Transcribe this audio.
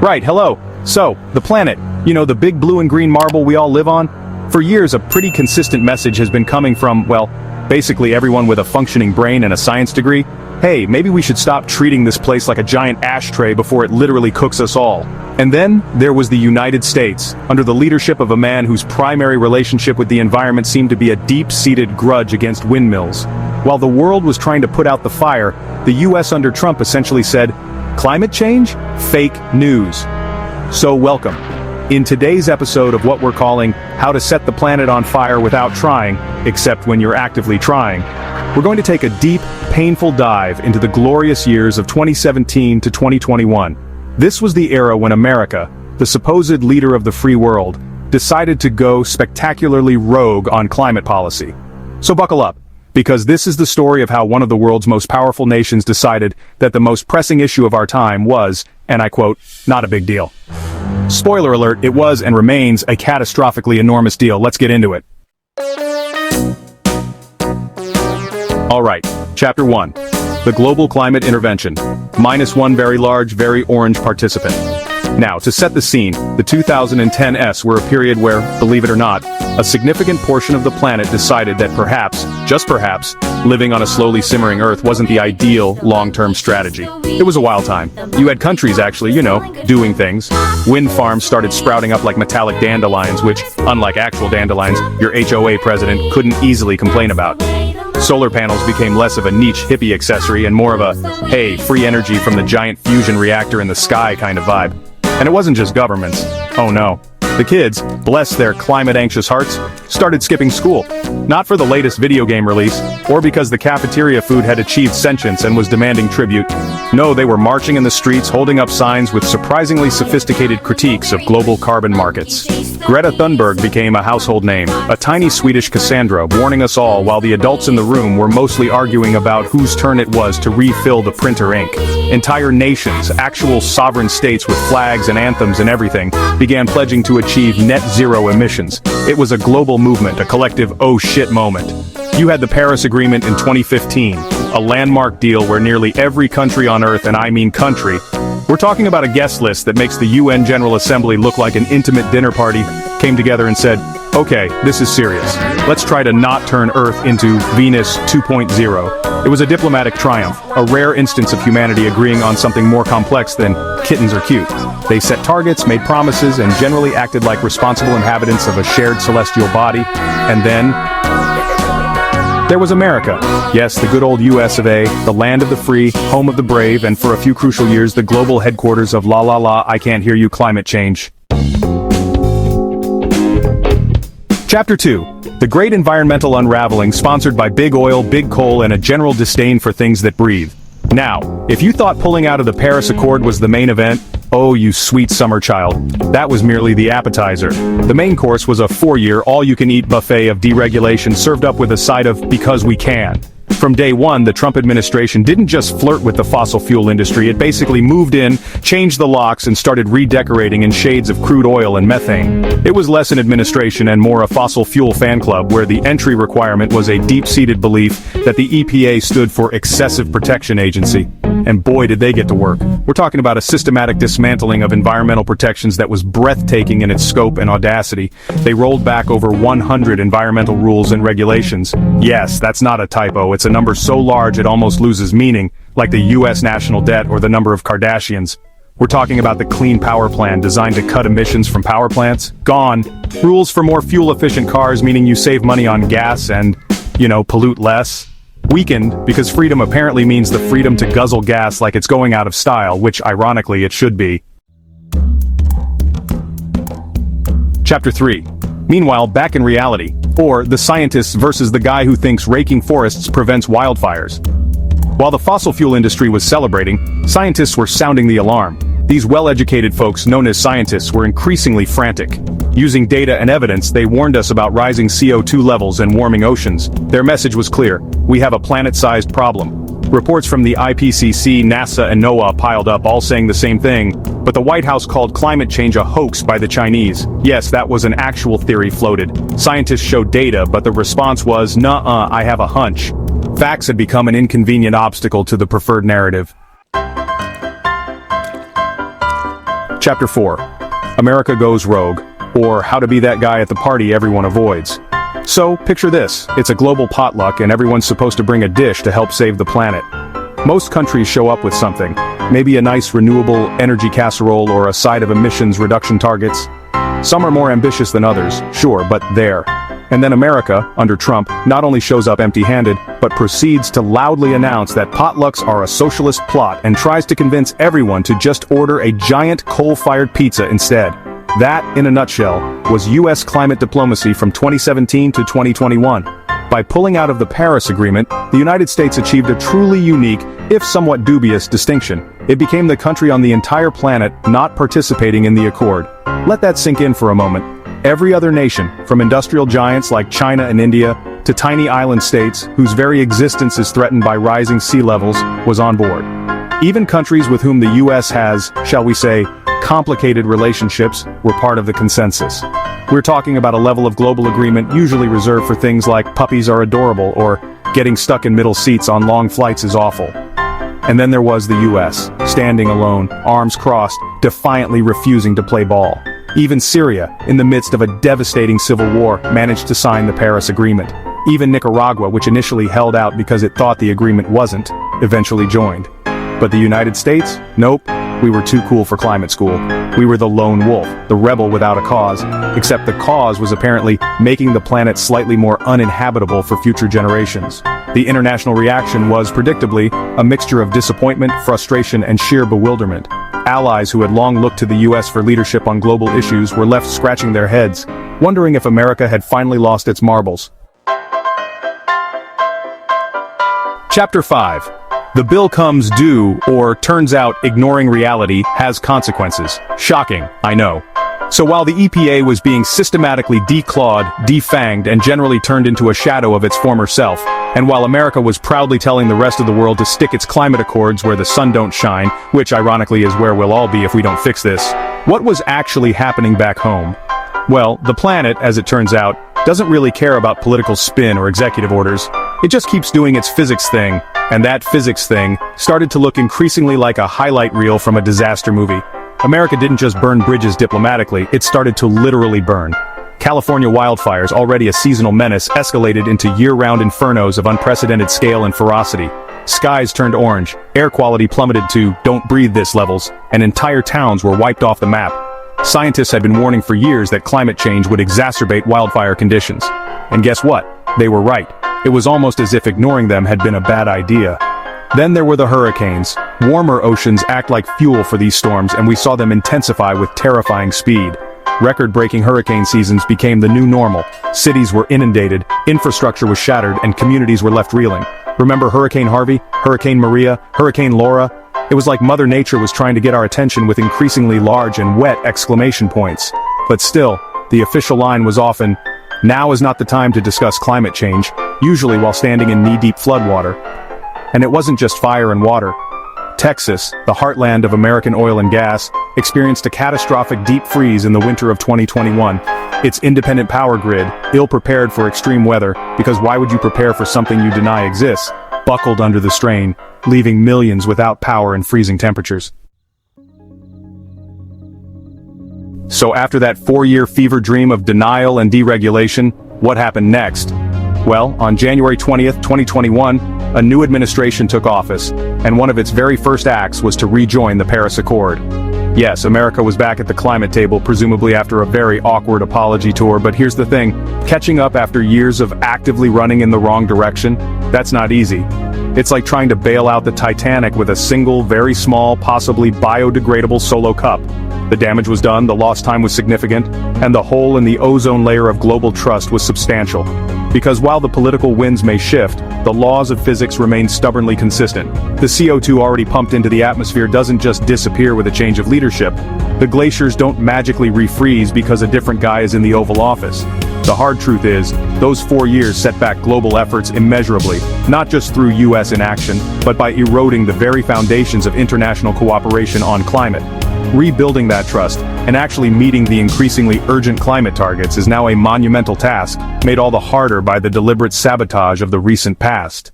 Right, hello. So, the planet, the big blue and green marble we all live on? For years, a pretty consistent message has been coming from, well, basically everyone with a functioning brain and a science degree. Hey, maybe we should stop treating this place like a giant ashtray before it literally cooks us all. And then, there was the United States, under the leadership of a man whose primary relationship with the environment seemed to be a deep-seated grudge against windmills. While the world was trying to put out the fire, the US under Trump essentially said, climate change? Fake news. So welcome. In today's episode of what we're calling How to Set the Planet on Fire Without Trying, except when you're actively trying, we're going to take a deep, painful dive into the glorious years of 2017 to 2021. This was the era when America, the supposed leader of the free world, decided to go spectacularly rogue on climate policy. So buckle up, because this is the story of how one of the world's most powerful nations decided that the most pressing issue of our time was, and I quote, not a big deal. Spoiler alert, it was and remains a catastrophically enormous deal. Let's get into it. Alright, Chapter 1. The Global Climate Intervention. -1 very large, very orange participant. Now, to set the scene, the 2010s were a period where, believe it or not, a significant portion of the planet decided that perhaps, just perhaps, living on a slowly simmering Earth wasn't the ideal long-term strategy. It was a wild time. You had countries actually, doing things. Wind farms started sprouting up like metallic dandelions, which, unlike actual dandelions, your HOA president couldn't easily complain about. Solar panels became less of a niche hippie accessory and more of a, hey, free energy from the giant fusion reactor in the sky kind of vibe. And it wasn't just governments. Oh no. The kids, bless their climate-anxious hearts, started skipping school. Not for the latest video game release, or because the cafeteria food had achieved sentience and was demanding tribute. No, they were marching in the streets holding up signs with surprisingly sophisticated critiques of global carbon markets. Greta Thunberg became a household name, a tiny Swedish Cassandra warning us all while the adults in the room were mostly arguing about whose turn it was to refill the printer ink. Entire nations, actual sovereign states with flags and anthems and everything, began pledging to achieve net zero emissions. It was a global movement, a collective oh shit moment. You had the Paris Agreement in 2015, a landmark deal where nearly every country on Earth, and I mean country, we're talking about a guest list that makes the UN General Assembly look like an intimate dinner party, came together and said, okay, this is serious. Let's try to not turn Earth into Venus 2.0. It was a diplomatic triumph, a rare instance of humanity agreeing on something more complex than kittens are cute. They set targets, made promises, and generally acted like responsible inhabitants of a shared celestial body. And then there was America. Yes, the good old US of A, the land of the free, home of the brave, and for a few crucial years the global headquarters of I can't hear you climate change. Chapter 2. The Great Environmental Unraveling, sponsored by big oil, big coal, and a general disdain for things that breathe. Now, if you thought pulling out of the Paris Accord was the main event, oh, you sweet summer child. That was merely the appetizer. The main course was a 4-year, all-you-can-eat buffet of deregulation served up with a side of because we can. From day one, the Trump administration didn't just flirt with the fossil fuel industry, it basically moved in, changed the locks, and started redecorating in shades of crude oil and methane. It was less an administration and more a fossil fuel fan club where the entry requirement was a deep-seated belief that the EPA stood for Excessive Protection Agency. And boy did they get to work. We're talking about a systematic dismantling of environmental protections that was breathtaking in its scope and audacity. They rolled back over 100 environmental rules and regulations. Yes, that's not a typo, it's a number so large it almost loses meaning, like the US national debt or the number of Kardashians. We're talking about the Clean Power Plan designed to cut emissions from power plants. Gone. Rules for more fuel-efficient cars, meaning you save money on gas and, pollute less. Weakened, because freedom apparently means the freedom to guzzle gas like it's going out of style, which ironically it should be. Chapter 3. Meanwhile, back in reality, or the scientists versus the guy who thinks raking forests prevents wildfires. While the fossil fuel industry was celebrating, scientists were sounding the alarm. These well-educated folks known as scientists were increasingly frantic. Using data and evidence, they warned us about rising CO2 levels and warming oceans. Their message was clear: we have a planet-sized problem. Reports from the IPCC, NASA, and NOAA piled up, all saying the same thing, but the White House called climate change a hoax by the Chinese. Yes, that was an actual theory floated. Scientists showed data, but the response was, nuh-uh, I have a hunch. Facts had become an inconvenient obstacle to the preferred narrative. Chapter 4. America Goes Rogue, or How to Be That Guy at the Party Everyone Avoids. So, picture this, it's a global potluck and everyone's supposed to bring a dish to help save the planet. Most countries show up with something, maybe a nice renewable energy casserole or a side of emissions reduction targets. Some are more ambitious than others, sure, but there. And then America, under Trump, not only shows up empty-handed, but proceeds to loudly announce that potlucks are a socialist plot and tries to convince everyone to just order a giant coal-fired pizza instead. That, in a nutshell, was US climate diplomacy from 2017 to 2021. By pulling out of the Paris Agreement, the United States achieved a truly unique, if somewhat dubious, distinction. It became the country on the entire planet not participating in the accord. Let that sink in for a moment. Every other nation, from industrial giants like China and India, to tiny island states whose very existence is threatened by rising sea levels, was on board. Even countries with whom the US has, shall we say, complicated relationships, were part of the consensus. We're talking about a level of global agreement usually reserved for things like puppies are adorable or getting stuck in middle seats on long flights is awful. And then there was the US, standing alone, arms crossed, defiantly refusing to play ball. Even Syria, in the midst of a devastating civil war, managed to sign the Paris Agreement. Even Nicaragua, which initially held out because it thought the agreement wasn't, eventually joined. But the United States? Nope. We were too cool for climate school. We were the lone wolf, the rebel without a cause, except the cause was apparently making the planet slightly more uninhabitable for future generations. The international reaction was, predictably, a mixture of disappointment, frustration, and sheer bewilderment. Allies who had long looked to the US for leadership on global issues were left scratching their heads, wondering if America had finally lost its marbles. Chapter 5. The bill comes due, or turns out ignoring reality has consequences. Shocking, I know. So while the EPA was being systematically declawed, defanged, and generally turned into a shadow of its former self, and while America was proudly telling the rest of the world to stick its climate accords where the sun don't shine, which ironically is where we'll all be if we don't fix this, what was actually happening back home? Well, the planet, as it turns out, doesn't really care about political spin or executive orders. It just keeps doing its physics thing, and that physics thing started to look increasingly like a highlight reel from a disaster movie. America didn't just burn bridges diplomatically, it started to literally burn. California wildfires, already a seasonal menace, escalated into year-round infernos of unprecedented scale and ferocity. Skies turned orange, air quality plummeted to "don't breathe this" levels, and entire towns were wiped off the map. Scientists had been warning for years that climate change would exacerbate wildfire conditions. And guess what? They were right. It was almost as if ignoring them had been a bad idea. Then there were the hurricanes. Warmer oceans act like fuel for these storms, and we saw them intensify with terrifying speed. Record-breaking hurricane seasons became the new normal. Cities were inundated, infrastructure was shattered, and communities were left reeling. Remember Hurricane Harvey, Hurricane Maria, Hurricane Laura? It was like Mother Nature was trying to get our attention with increasingly large and wet exclamation points. But still, the official line was often, "Now is not the time to discuss climate change," usually while standing in knee-deep floodwater. And it wasn't just fire and water. Texas, the heartland of American oil and gas, experienced a catastrophic deep freeze in the winter of 2021. Its independent power grid, ill-prepared for extreme weather, because why would you prepare for something you deny exists, buckled under the strain, leaving millions without power and freezing temperatures. So after that 4-year fever dream of denial and deregulation, what happened next? Well, on January 20th, 2021, a new administration took office, and one of its very first acts was to rejoin the Paris Accord. Yes, America was back at the climate table, presumably after a very awkward apology tour, but here's the thing, catching up after years of actively running in the wrong direction, that's not easy. It's like trying to bail out the Titanic with a single, very small, possibly biodegradable solo cup. The damage was done, the lost time was significant, and the hole in the ozone layer of global trust was substantial. Because while the political winds may shift, the laws of physics remain stubbornly consistent. The CO2 already pumped into the atmosphere doesn't just disappear with a change of leadership. The glaciers don't magically refreeze because a different guy is in the Oval Office. The hard truth is, those 4 years set back global efforts immeasurably, not just through US inaction, but by eroding the very foundations of international cooperation on climate. Rebuilding that trust, and actually meeting the increasingly urgent climate targets is now a monumental task, made all the harder by the deliberate sabotage of the recent past.